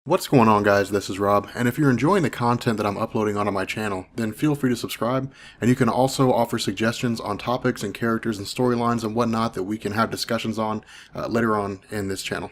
What's going on, guys? This is Rob, and if you're enjoying the content that I'm uploading onto my channel, then feel free to subscribe, and you can also offer suggestions on topics and characters and storylines and whatnot that we can have discussions on later on in this channel.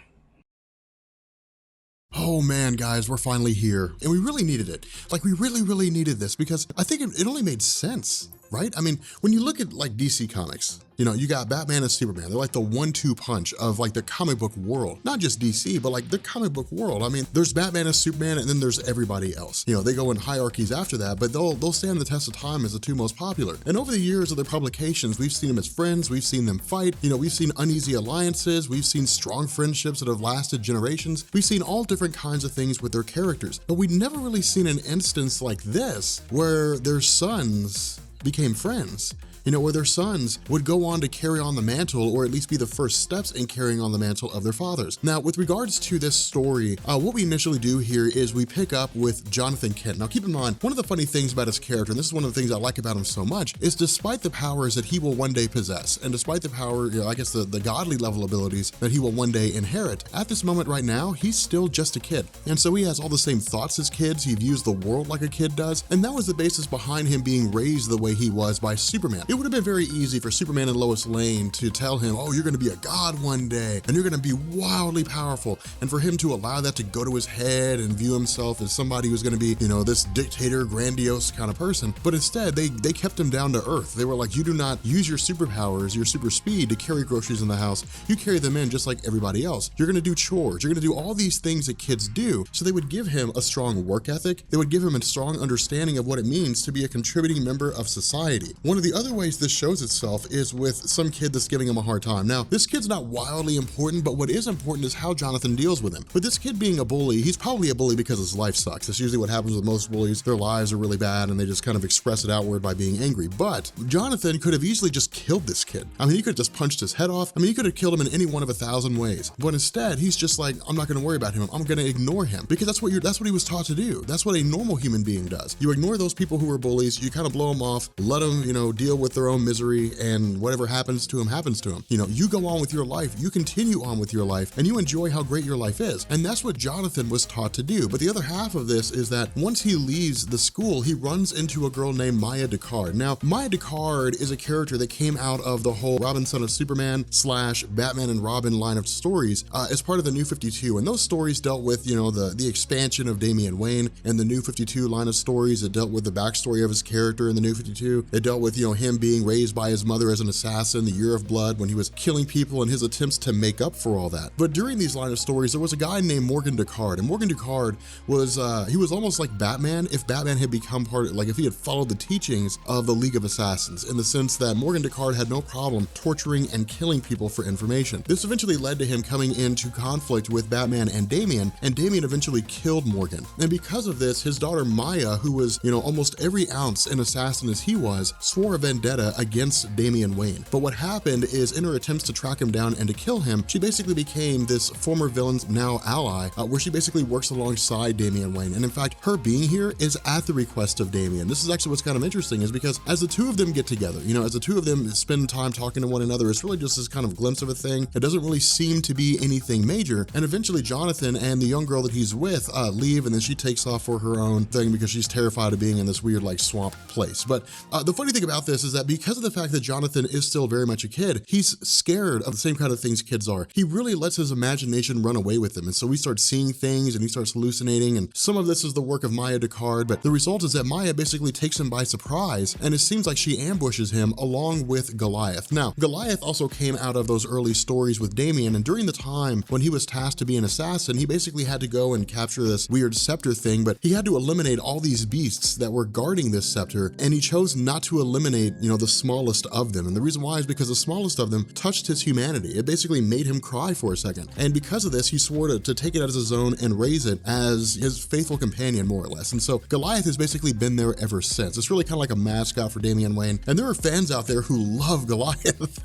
Oh man, guys, we're finally here, and we really needed it. Like, we really needed this, because I think it only made sense, right? I mean, when you look at, like, DC Comics, you know, you got Batman and Superman. They're like the 1-2 punch of like the comic book world. Not just DC, but like the comic book world. I mean, there's Batman and Superman, and then there's everybody else. You know, they go in hierarchies after that, but they'll stand the test of time as the two most popular. And over the years of their publications, we've seen them as friends, we've seen them fight, you know, we've seen uneasy alliances, we've seen strong friendships that have lasted generations. We've seen all different kinds of things with their characters, but we've never really seen an instance like this where their sons became friends. You know, where their sons would go on to carry on the mantle, or at least be the first steps in carrying on the mantle of their fathers. Now, with regards to this story, what we initially do here is we pick up with Jonathan Kent. Now, keep in mind, one of the funny things about his character, and this is one of the things I like about him so much, is despite the powers that he will one day possess, and despite the power, you know, I guess the godly level abilities that he will one day inherit, at this moment right now, he's still just a kid. And so he has all the same thoughts as kids, he views the world like a kid does, and that was the basis behind him being raised the way he was by Superman. It would have been very easy for Superman and Lois Lane to tell him, oh, you're gonna be a god one day, and you're gonna be wildly powerful, and for him to allow that to go to his head and view himself as somebody who's gonna be, you know, this dictator, grandiose kind of person. But instead, they kept him down to earth. They were like, you do not use your superpowers, your super speed to carry groceries in the house. You carry them in just like everybody else. You're gonna do chores. You're gonna do all these things that kids do. So they would give him a strong work ethic. They would give him a strong understanding of what it means to be a contributing member of society. One of the other ways this shows itself is with some kid that's giving him a hard time. Now, this kid's not wildly important, but what is important is how Jonathan deals with him. With this kid being a bully, he's probably a bully because his life sucks. That's usually what happens with most bullies. Their lives are really bad and they just kind of express it outward by being angry. But Jonathan could have easily just killed this kid. I mean, he could have just punched his head off. I mean, he could have killed him in any one of 1,000 ways. But instead, he's just like, I'm not gonna worry about him. I'm gonna ignore him, because that's what he was taught to do. That's what a normal human being does. You ignore those people who are bullies, you kind of blow them off, let them, you know, deal with their own misery, and whatever happens to him happens to him. You know, you go on with your life, you continue on with your life, and you enjoy how great your life is. And that's what Jonathan was taught to do. But the other half of this is that once he leaves the school, he runs into a girl named Maya Descartes. Now, Maya Descartes is a character that came out of the whole Robin Son of Superman / Batman and Robin line of stories as part of the New 52. And those stories dealt with, you know, the expansion of Damian Wayne and the New 52 line of stories. It dealt with the backstory of his character in the New 52. It dealt with, you know, him being raised by his mother as an assassin, the Year of Blood, when he was killing people and his attempts to make up for all that. But during these line of stories, there was a guy named Morgan Descartes, and Morgan Descartes was, he was almost like Batman if Batman had become if he had followed the teachings of the League of Assassins, in the sense that Morgan Descartes had no problem torturing and killing people for information. This eventually led to him coming into conflict with Batman and Damian eventually killed Morgan. And because of this, his daughter Maya, who was, you know, almost every ounce an assassin as he was, swore a vendetta against Damian Wayne. But what happened is, in her attempts to track him down and to kill him, she basically became this former villain's now ally, where she basically works alongside Damian Wayne. And in fact, her being here is at the request of Damian. This is actually what's kind of interesting, is because as the two of them get together, you know, as the two of them spend time talking to one another, it's really just this kind of glimpse of a thing. It doesn't really seem to be anything major. And eventually Jonathan and the young girl that he's with leave, and then she takes off for her own thing because she's terrified of being in this weird like swamp place. But the funny thing about this is that because of the fact that Jonathan is still very much a kid, he's scared of the same kind of things kids are. He really lets his imagination run away with him. And so we start seeing things and he starts hallucinating. And some of this is the work of Maya Descartes, but the result is that Maya basically takes him by surprise. And it seems like she ambushes him along with Goliath. Now, Goliath also came out of those early stories with Damian. And during the time when he was tasked to be an assassin, he basically had to go and capture this weird scepter thing, but he had to eliminate all these beasts that were guarding this scepter. And he chose not to eliminate, you know, the smallest of them. And the reason why is because the smallest of them touched his humanity. It basically made him cry for a second. And because of this, he swore to take it as his own and raise it as his faithful companion, more or less. And so Goliath has basically been there ever since. It's really kind of like a mascot for Damian Wayne. And there are fans out there who love Goliath,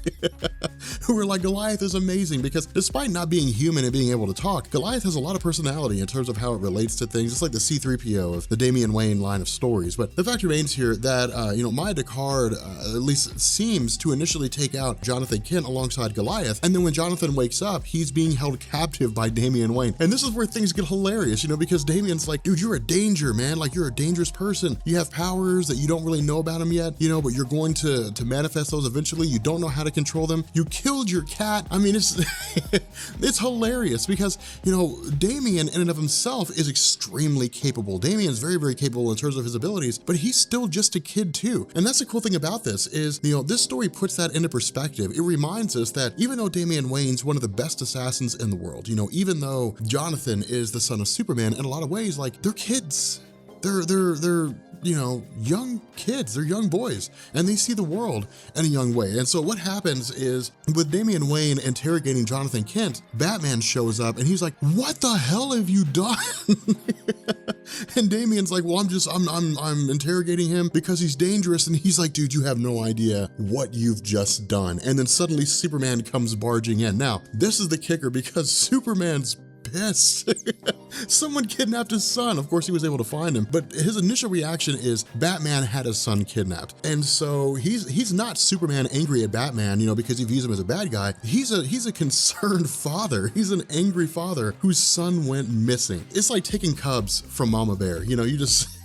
who are like, Goliath is amazing, because despite not being human and being able to talk, Goliath has a lot of personality in terms of how it relates to things. It's like the C-3PO of the Damian Wayne line of stories. But the fact remains here that, you know, Maya Descartes at least seems to initially take out Jonathan Kent alongside Goliath. And then when Jonathan wakes up, he's being held captive by Damian Wayne. And this is where things get hilarious, you know, because Damian's like, dude, you're a danger, man. Like, you're a dangerous person. You have powers that you don't really know about them yet, you know, but you're going to manifest those eventually. You don't know how to control them. You killed your cat. I mean, it's it's hilarious because, you know, Damian in and of himself is extremely capable. Damian's very, very capable in terms of his abilities, but he's still just a kid too. And that's the cool thing about this is, you know, this story puts that into perspective. It reminds us that even though Damian Wayne's one of the best assassins in the world, you know, even though Jonathan is the son of Superman, in a lot of ways, like, they're kids. They're you know, young kids, they're young boys, and they see the world in a young way. And so what happens is, with Damian Wayne interrogating Jonathan Kent, Batman shows up and he's like, what the hell have you done? And Damian's like, well, I'm interrogating him because he's dangerous. And he's like, dude, you have no idea what you've just done. And then suddenly Superman comes barging in. Now, this is the kicker, because Superman's pissed. Someone kidnapped his son. Of course, he was able to find him, but his initial reaction is Batman had his son kidnapped. And so he's not Superman angry at Batman, you know, because he views him as a bad guy. He's a concerned father. He's an angry father whose son went missing. It's like taking cubs from Mama Bear. You know, you just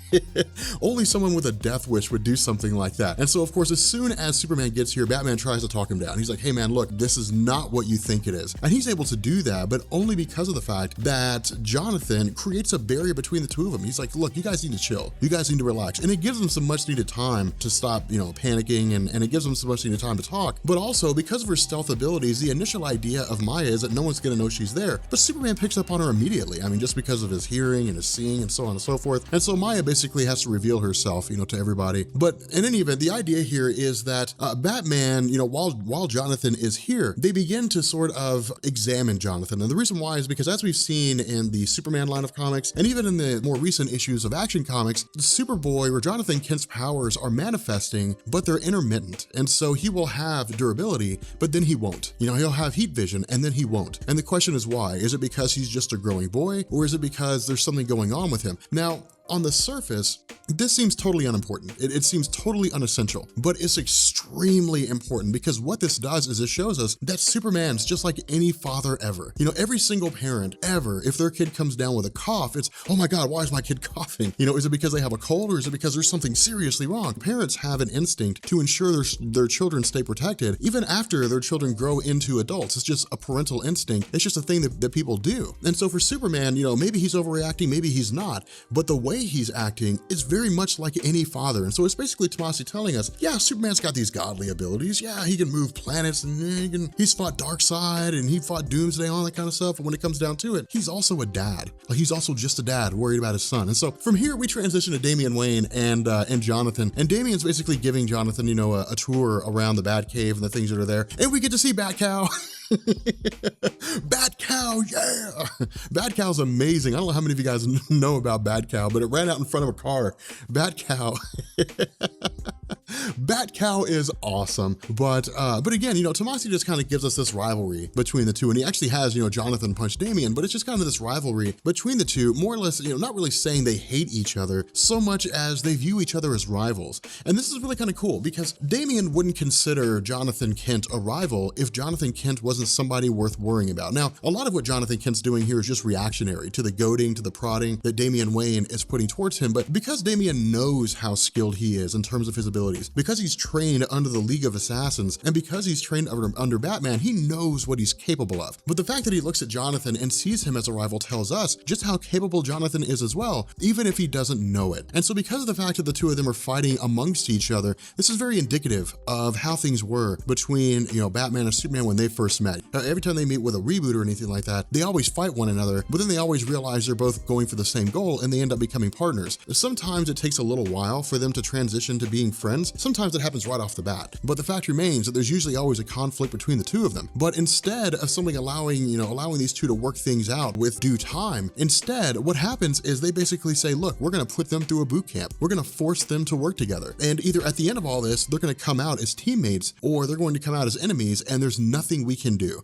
only someone with a death wish would do something like that. And so, of course, as soon as Superman gets here, Batman tries to talk him down. He's like, hey man, look, this is not what you think it is. And he's able to do that, but only because of the fact that Jonathan creates a barrier between the two of them. He's like, look, you guys need to chill. You guys need to relax. And it gives them some much needed time to stop, you know, panicking, and it gives them some much needed time to talk. But also, because of her stealth abilities, the initial idea of Maya is that no one's gonna know she's there. But Superman picks up on her immediately. I mean, just because of his hearing and his seeing and so on and so forth. And so Maya basically has to reveal herself, you know, to everybody. But in any event, the idea here is that Batman, you know, while Jonathan is here, they begin to sort of examine Jonathan. And the reason why is because, as we've seen in the Superman line of comics, and even in the more recent issues of Action Comics, Superboy or Jonathan Kent's powers are manifesting, but they're intermittent. And so he will have durability, but then he won't. You know, he'll have heat vision and then he won't. And the question is why? Is it because he's just a growing boy, or is it because there's something going on with him? Now, on the surface, this seems totally unimportant. It seems totally unessential, but it's extremely important, because what this does is it shows us that Superman's just like any father ever. You know, every single parent ever, if their kid comes down with a cough, it's, oh my God, why is my kid coughing? You know, is it because they have a cold, or is it because there's something seriously wrong? Parents have an instinct to ensure their children stay protected, even after their children grow into adults. It's just a parental instinct. It's just a thing that people do. And so for Superman, you know, maybe he's overreacting, maybe he's not, but the way he's acting is very much like any father. And so it's basically Tomasi telling us, yeah, Superman's got these godly abilities. Yeah, he can move planets, and he's fought Darkseid, and he fought Doomsday, all that kind of stuff. And when it comes down to it, he's also a dad. Like, he's also just a dad worried about his son. And so from here, we transition to Damian Wayne and Jonathan. And Damian's basically giving Jonathan, you know, a tour around the Batcave and the things that are there. And we get to see Batcow. Batcow, yeah! Batcow's amazing. I don't know how many of you guys know about Batcow, but it ran out in front of a car. Batcow. Batcow is awesome, but again, you know, Tomasi just kind of gives us this rivalry between the two, and he actually has, you know, Jonathan punch Damian, but it's just kind of this rivalry between the two, more or less, you know, not really saying they hate each other so much as they view each other as rivals. And this is really kind of cool, because Damian wouldn't consider Jonathan Kent a rival if Jonathan Kent wasn't somebody worth worrying about. Now, a lot of what Jonathan Kent's doing here is just reactionary to the goading, to the prodding that Damian Wayne is putting towards him, but because Damian knows how skilled he is in terms of his abilities, because he's trained under the League of Assassins, and because he's trained under Batman, he knows what he's capable of. But the fact that he looks at Jonathan and sees him as a rival tells us just how capable Jonathan is as well, even if he doesn't know it. And so because of the fact that the two of them are fighting amongst each other, this is very indicative of how things were between, you know, Batman and Superman when they first met. Every time they meet with a reboot or anything like that, they always fight one another, but then they always realize they're both going for the same goal, and they end up becoming partners. Sometimes it takes a little while for them to transition to being friends. Sometimes it happens right off the bat, but the fact remains that there's usually always a conflict between the two of them. But instead of something allowing these two to work things out with due time, instead what happens is they basically say, look, we're going to put them through a boot camp. We're going to force them to work together. And either at the end of all this, they're going to come out as teammates, or they're going to come out as enemies, and there's nothing we can do.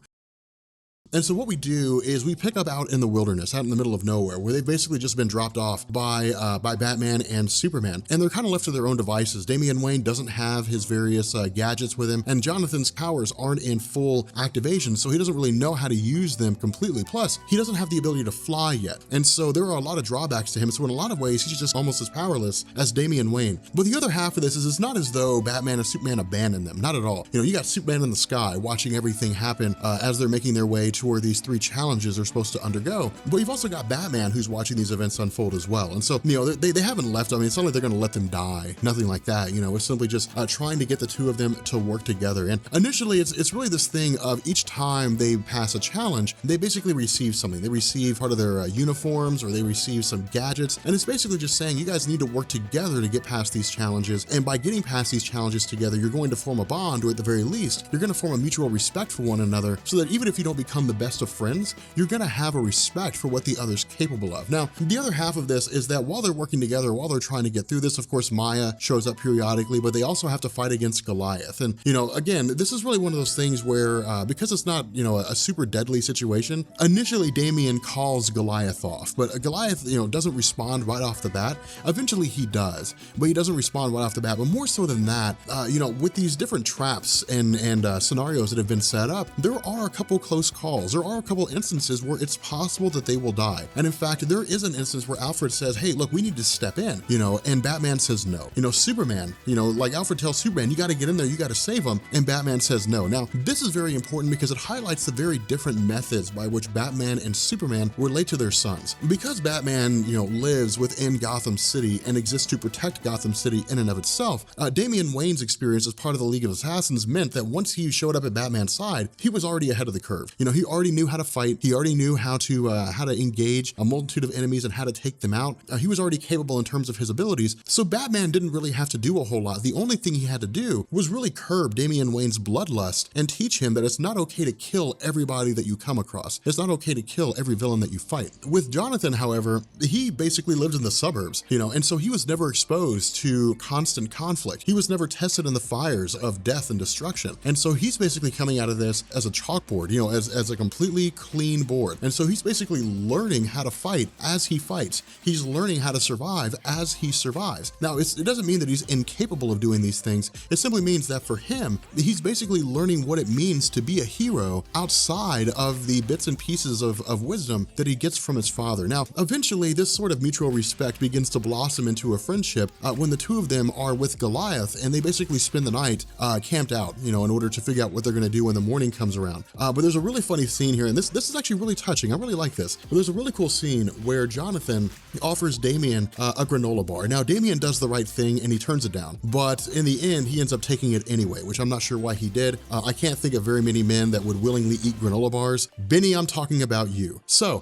And so what we do is we pick up out in the wilderness, out in the middle of nowhere, where they've basically just been dropped off by Batman and Superman. And they're kind of left to their own devices. Damian Wayne doesn't have his various gadgets with him, and Jonathan's powers aren't in full activation, so he doesn't really know how to use them completely. Plus, he doesn't have the ability to fly yet. And so there are a lot of drawbacks to him. So in a lot of ways, he's just almost as powerless as Damian Wayne. But the other half of this is it's not as though Batman and Superman abandoned them. Not at all. You know, you got Superman in the sky watching everything happen as they're making their way toward these 3 challenges they're supposed to undergo. But you've also got Batman who's watching these events unfold as well. And so, you know, they haven't left. I mean, it's not like they're going to let them die. Nothing like that. You know, it's simply just trying to get the 2 of them to work together. And initially, it's really this thing of each time they pass a challenge, they basically receive something. They receive part of their uniforms, or they receive some gadgets. And it's basically just saying, you guys need to work together to get past these challenges. And by getting past these challenges together, you're going to form a bond, or at the very least, you're going to form a mutual respect for one another, so that even if you don't become the best of friends, you're going to have a respect for what the other's capable of. Now, the other half of this is that while they're working together, while they're trying to get through this, of course, Maya shows up periodically, but they also have to fight against Goliath. And, you know, again, this is really one of those things where, because it's not, you know, a super deadly situation, initially Damian calls Goliath off, but Goliath, you know, doesn't respond right off the bat. Eventually he does, but he doesn't respond right off the bat. But more so than that, you know, with these different traps and scenarios that have been set up, there are a couple close calls. There are a couple instances where it's possible that they will die. And in fact, there is an instance where Alfred says, hey, look, we need to step in, you know, and Batman says no. You know, Superman, you know, like Alfred tells Superman, you got to get in there, you got to save him, and Batman says no. Now, this is very important because it highlights the very different methods by which Batman and Superman relate to their sons. Because Batman, you know, lives within Gotham City and exists to protect Gotham City in and of itself, Damian Wayne's experience as part of the League of Assassins meant that once he showed up at Batman's side, he was already ahead of the curve. You know, he already knew how to fight. He already knew how to engage a multitude of enemies and how to take them out. He was already capable in terms of his abilities. So Batman didn't really have to do a whole lot. The only thing he had to do was really curb Damian Wayne's bloodlust and teach him that it's not okay to kill everybody that you come across. It's not okay to kill every villain that you fight. With Jonathan, however, he basically lived in the suburbs, you know, and so he was never exposed to constant conflict. He was never tested in the fires of death and destruction. And so he's basically coming out of this as a chalkboard, you know, as a completely clean board. And so he's basically learning how to fight as he fights. He's learning how to survive as he survives. Now, it doesn't mean that he's incapable of doing these things. It simply means that for him, he's basically learning what it means to be a hero outside of the bits and pieces of wisdom that he gets from his father. Now, eventually, this sort of mutual respect begins to blossom into a friendship when the 2 of them are with Goliath, and they basically spend the night camped out, you know, in order to figure out what they're going to do when the morning comes around. But there's a really funny scene here, and this is actually really touching. I really like this. But there's a really cool scene where Jonathan offers Damian a granola bar. Now, Damian does the right thing, and he turns it down. But in the end, he ends up taking it anyway, which I'm not sure why he did. I can't think of very many men that would willingly eat granola bars. Benny, I'm talking about you. So,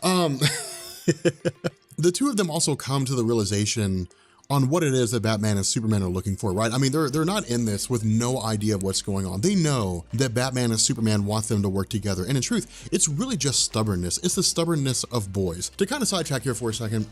the 2 of them also come to the realization on what it is that Batman and Superman are looking for, right? I mean, they're not in this with no idea of what's going on. They know that Batman and Superman want them to work together. And in truth, it's really just stubbornness. It's the stubbornness of boys. To kind of sidetrack here for a second,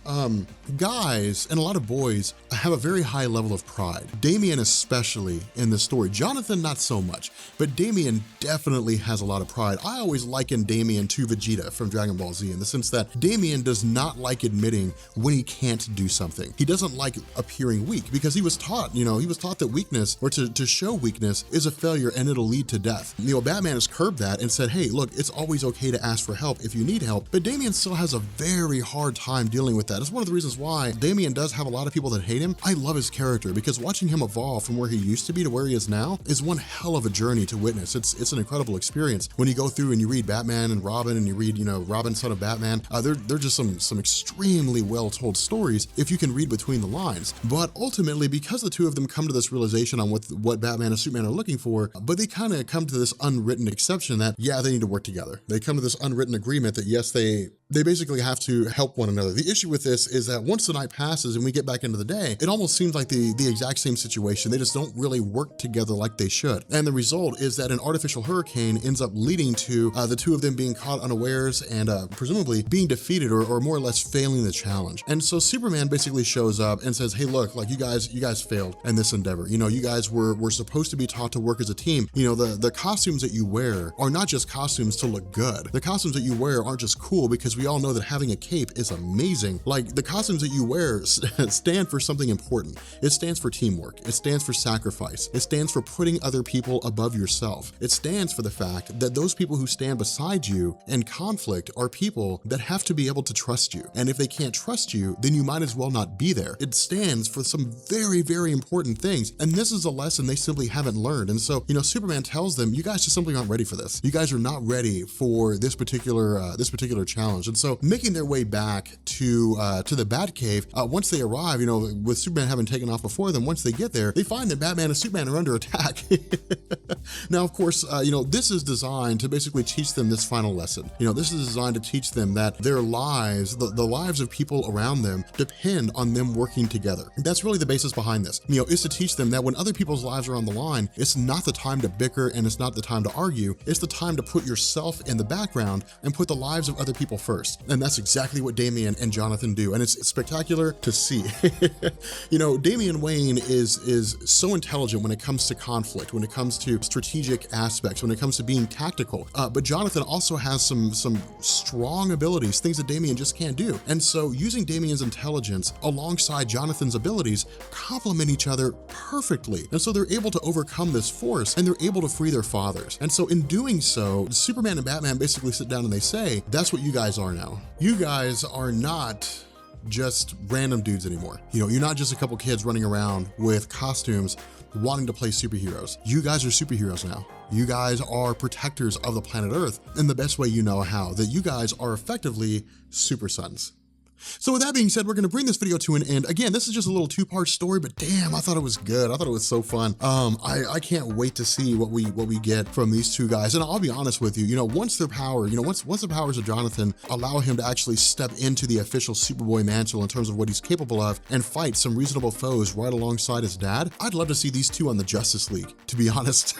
guys and a lot of boys have a very high level of pride. Damian especially in this story. Jonathan, not so much, but Damian definitely has a lot of pride. I always liken Damian to Vegeta from Dragon Ball Z in the sense that Damian does not like admitting when he can't do something. He doesn't like appearing weak because he was taught, you know, he was taught that weakness or to show weakness is a failure and it'll lead to death. You know, Batman has curbed that and said, hey, look, it's always okay to ask for help if you need help. But Damian still has a very hard time dealing with that. It's one of the reasons why Damian does have a lot of people that hate him. I love his character because watching him evolve from where he used to be to where he is now is one hell of a journey to witness. It's an incredible experience. When you go through and you read Batman and Robin and you read, you know, Robin, son of Batman, they're just some extremely well told stories if you can read between the lines. But ultimately, because the 2 of them come to this realization on what Batman and Superman are looking for, but they kind of come to this unwritten exception that, yeah, they need to work together. They come to this unwritten agreement that, yes, they basically have to help one another. The issue with this is that once the night passes and we get back into the day, it almost seems like the exact same situation. They just don't really work together like they should. And the result is that an artificial hurricane ends up leading to the 2 of them being caught unawares and presumably being defeated or more or less failing the challenge. And so Superman basically shows up and says, says, hey, look, like you guys failed in this endeavor. You know, you guys were supposed to be taught to work as a team. You know, the costumes that you wear are not just costumes to look good. The costumes that you wear aren't just cool because we all know that having a cape is amazing. Like the costumes that you wear stand for something important. It stands for teamwork. It stands for sacrifice. It stands for putting other people above yourself. It stands for the fact that those people who stand beside you in conflict are people that have to be able to trust you. And if they can't trust you, then you might as well not be there. It stands for some very, very important things. And this is a lesson they simply haven't learned. And so, you know, Superman tells them, you guys just simply aren't ready for this. You guys are not ready for this particular challenge. And so making their way back to the Batcave, once they arrive, you know, with Superman having taken off before them, once they get there, they find that Batman and Superman are under attack. Now, of course, you know, this is designed to basically teach them this final lesson. You know, this is designed to teach them that their lives, the lives of people around them depend on them working together. That's really the basis behind this. You know, is to teach them that when other people's lives are on the line, it's not the time to bicker and it's not the time to argue. It's the time to put yourself in the background and put the lives of other people first. And that's exactly what Damian and Jonathan do. And it's spectacular to see. You know, Damian Wayne is so intelligent when it comes to conflict, when it comes to strategic aspects, when it comes to being tactical. But Jonathan also has some strong abilities, things that Damian just can't do. And so using Damian's intelligence alongside Jonathan's abilities complement each other perfectly. And so they're able to overcome this force and they're able to free their fathers. And so in doing so, Superman and Batman basically sit down and they say, that's what you guys are now. You guys are not just random dudes anymore. You know, you're not just a couple kids running around with costumes wanting to play superheroes. You guys are superheroes now. You guys are protectors of the planet Earth in the best way you know how, that you guys are effectively super sons. So with that being said, we're going to bring this video to an end. Again, this is just a little two-part story, but damn, I thought it was good. I thought it was so fun. I can't wait to see what we get from these two guys. And I'll be honest with you, you know, once their power, you know, once the powers of Jonathan allow him to actually step into the official Superboy mantle in terms of what he's capable of and fight some reasonable foes right alongside his dad, I'd love to see these two on the Justice League, to be honest.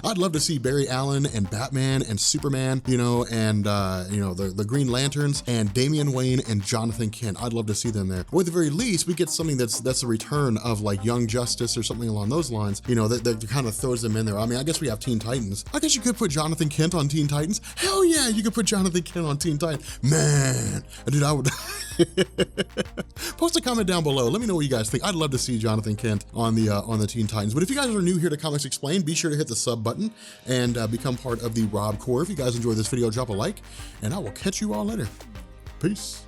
I'd love to see Barry Allen and Batman and Superman, you know, and you know, the Green Lanterns and Damian Wayne and Jonathan Kent. I'd love to see them there. Or at the very least, we get something that's a return of like Young Justice or something along those lines, you know, that kind of throws them in there. I mean, I guess we have Teen Titans. I guess you could put Jonathan Kent on Teen Titans. Hell yeah, you could put Jonathan Kent on Teen Titans. Man, dude, I would. Post a comment down below. Let me know what you guys think. I'd love to see Jonathan Kent on the Teen Titans. But if you guys are new here to Comics Explained, be sure to hit the sub button and become part of the Rob Corps. If you guys enjoyed this video, drop a like, and I will catch you all later. Peace.